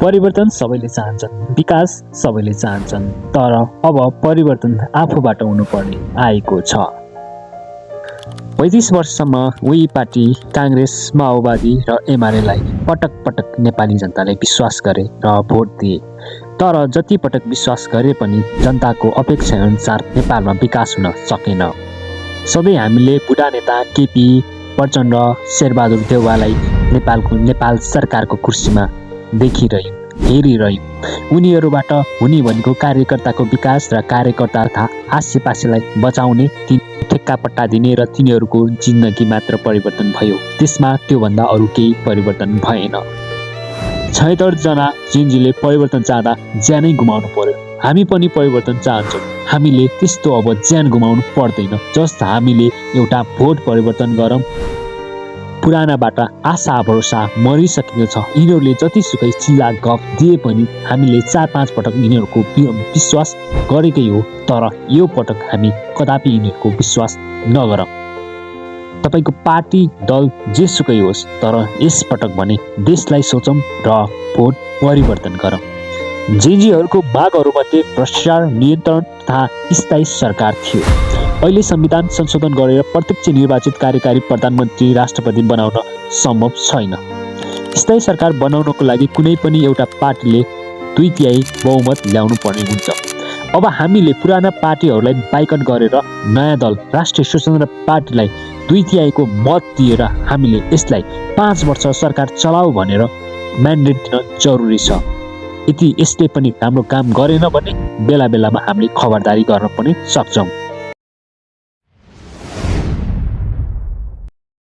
परिवर्तन सबैले चाहन्छन्, विकास सबैले चाहन्छन्, तर अब परिवर्तन आफूबाट हुनुपर्ने आएको छ। 35 वर्षसम्म उही पार्टी काङ्ग्रेस, माओवादी र एमालेलाई पटक पटक नेपाली जनताले विश्वास गरे र भोट दिए। तर जति पटक विश्वास गरे पनि जनताको अपेक्षा अनुसार नेपालमा विकास हुन सकेन। सधैँ हामीले बुढा नेता केपी प्रचण्ड, शेरबहादुर देउवालाई नेपाल सरकारको कुर्सीमा देखिरह्यौँ, हेरिरह्यौँ। उनीहरूबाट हुने भनेको कार्यकर्ताको विकास र कार्यकर्ता तथा आसेपासेलाई बचाउने, ठेक्कापट्टा दिने र तिनीहरूको जिन्दगी मात्र परिवर्तन भयो। त्यसमा त्योभन्दा अरू केही परिवर्तन भएन। 76 जना जेनजीले परिवर्तन चाहँदा ज्यानै गुमाउनु पर्यो। हामी पनि परिवर्तन चाहन्छौँ। हामीले त्यस्तो अब ज्यान गुमाउनु पर्दैन। जस्ट हामीले एउटा भोट परिवर्तन गरौँ। पुरानाबाट आशा भरोसा मरिसकेको छ। यिनीहरूले जतिसुकै चिल्ला गफ दिए पनि हामीले 4-5 पटक यिनीहरूको विश्वास गरेकै हो। तर यो पटक हामी कदापि यिनीहरूको विश्वास नगरौँ। तपाईको पार्टी दल जेसुकै होस्, तर यस पटक भने देशलाई सोचौँ र भोट परिवर्तन गरौँ। जेनजीहरूको मागहरूमध्ये भ्रष्टाचार नियन्त्रण तथा स्थायी सरकार थियो। अहिले संविधान संशोधन गरेर प्रत्यक्ष निर्वाचित कार्यकारी प्रधानमन्त्री राष्ट्रपति बनाउन सम्भव छैन। स्थायी सरकार बनाउनको लागि कुनै पनि एउटा पार्टीले 2/3 बहुमत ल्याउनु पर्ने हुन्छ। अब हामीले पुराना पार्टीहरूलाई बाइकट गरेर नयाँ दल राष्ट्रिय स्वतन्त्र पार्टीलाई 2/3 को मत दिएर हामीले यसलाई 5 वर्ष सरकार चलाऊ भनेर म्यान्डेट दिन जरुरी छ। यदि यसले पनि राम्रो काम गरेन भने बेला बेलामा हामीले खबरदारी गर्न पनि सक्छौँ।